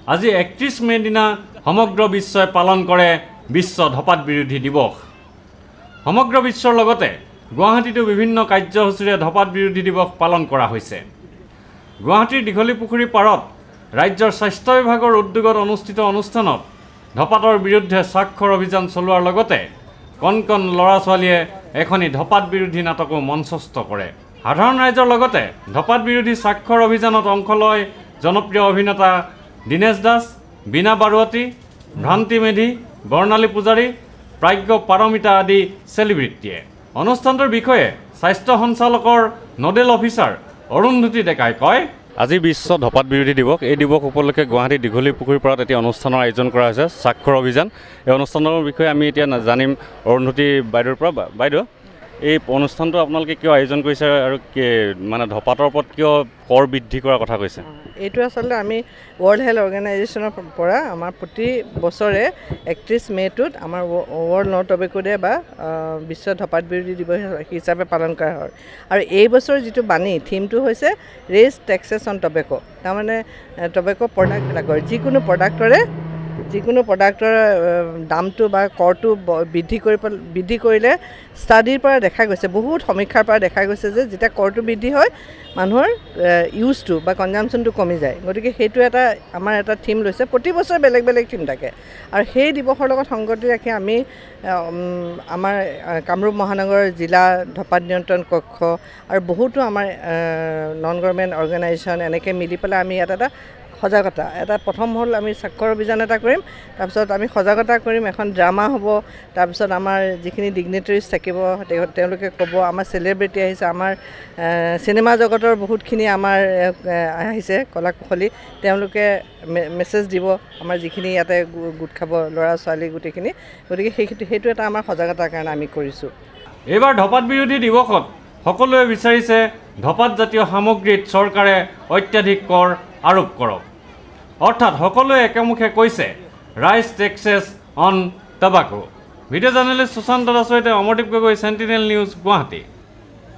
আজি 31 মে দিনা সমগ্ৰ বিশ্বই পালন কৰে বিশ্ব ধপাত বিৰোধী দিৱস। সমগ্ৰ বিশ্বৰ লগতে গুৱাহাটীতো বিভিন্ন কাৰ্যসূচীৰে ধপাত বিৰোধী দিৱস পালন কৰা হৈছে। গুৱাহাটীৰ দীঘলী পুখুৰী পাৰত ৰাজ্যৰ স্বাস্থ্য বিভাগৰ উদ্যোগত অনুষ্ঠিত অনুষ্ঠানত ধপাতৰ বিৰুদ্ধে স্বাক্ষৰ অভিযান চলোৱাৰ লগতে কণ কণ ল'ৰা ছোৱালীয়ে এখনি ধপাত বিৰোধী নাটকো মঞ্চস্থ কৰে। সাধাৰণ ৰাইজৰ লগতে ধপাত বিৰোধী স্বাক্ষৰ অভিযানত অংশ লয় জনপ্ৰিয় অভিনেতা দীনেশ দাস, বীণা বাৰুৱাতী, ভ্ৰান্তি মেধি, বৰ্ণালী পূজাৰী, প্ৰাজ্ঞ পাৰমিতা আদি চেলিব্ৰিটিয়ে। অনুষ্ঠানটোৰ বিষয়ে স্বাস্থ্য সঞ্চালকৰ নডেল অফিচাৰ অৰুন্ধতী ডেকাই কয়, আজি বিশ্ব ধপাত বিৰোধী দিৱস। এই দিৱস উপলক্ষে গুৱাহাটী দীঘলী পুখুৰীৰ পাৰত এতিয়া অনুষ্ঠানৰ আয়োজন কৰা হৈছে স্বাক্ষৰ অভিযান। এই অনুষ্ঠানৰ বিষয়ে আমি এতিয়া জানিম অৰুন্ধতী বাইদেউৰ পৰা। বাইদেউ, এই অনুষ্ঠানটো আপোনালোকে কিয় আয়োজন কৰিছে আৰু মানে ধপাতৰ ওপৰত কিয় কৰ বৃদ্ধি কৰাৰ কথা কৈছে? এইটো আচলতে আমি ৱৰ্ল্ড হেল্থ অৰ্গেনাইজেশ্যনৰ পৰা আমাৰ প্ৰতি বছৰে 31 মে'টোত আমাৰ ৱৰ্ল্ড ন টবেকো ডে বা বিশ্ব ধপাত বিৰোধী দিৱস হিচাপে পালন কৰা হয়। আৰু এই বছৰ যিটো বাণী থিমটো হৈছে ৰেইজ টেক্সেছ অন টবেকো। তাৰমানে টবেকো প্ৰডাক্টবিলাকৰ যিকোনো প্ৰডাক্টৰ দামটো বা কৰটো বৃদ্ধি কৰিলে ষ্টাডিৰ পৰা দেখা গৈছে, বহুত সমীক্ষাৰ পৰা দেখা গৈছে যে যেতিয়া কৰটো বৃদ্ধি হয় মানুহৰ ইউজটো বা কনজামশ্যনটো কমি যায়। গতিকে সেইটো আমাৰ এটা থিম লৈছে। প্ৰতি বছৰে বেলেগ বেলেগ থিম থাকে আৰু সেই দিৱসৰ লগত সংগতি ৰাখি আমি আমাৰ কামৰূপ মহানগৰ জিলা ধপাত নিয়ন্ত্ৰণ কক্ষ আৰু বহুতো আমাৰ নন গভৰ্ণমেণ্ট অৰ্গেনাইজেশ্যন এনেকৈ মিলি পেলাই আমি ইয়াত এটা প্ৰথম হ'ল আমি স্বাক্ষৰ অভিযান এটা কৰিম, তাৰপিছত আমি সজাগতা কৰিম, এখন ড্ৰামা হ'ব, তাৰপিছত আমাৰ যিখিনি ডিগনিটাৰিজ থাকিব তেওঁলোকে ক'ব, আমাৰ চেলিব্ৰিটি আহিছে, আমাৰ চিনেমা জগতৰ বহুতখিনি আমাৰ আহিছে কলা কুশলী, তেওঁলোকে মেছেজ দিব আমাৰ যিখিনি ইয়াতে গোট খাব ল'ৰা ছোৱালী গোটেইখিনি। গতিকে সেইটো এটা আমাৰ সজাগতাৰ কাৰণে আমি কৰিছোঁ। এইবাৰ ধপাত বিৰোধী দিৱসত সকলোৱে বিচাৰিছে ধপাত জাতীয় সামগ্ৰীত চৰকাৰে অত্যাধিক কৰ আৰোপ কৰক। অৰ্থাৎ সকলোৱে একেমুখে কৈছে raise taxes on tobacco. Video' journalist Sushant দাসৰ সৈতে অমৰদীপ গগৈ, চেণ্টিনেল নিউজ, গুৱাহাটী।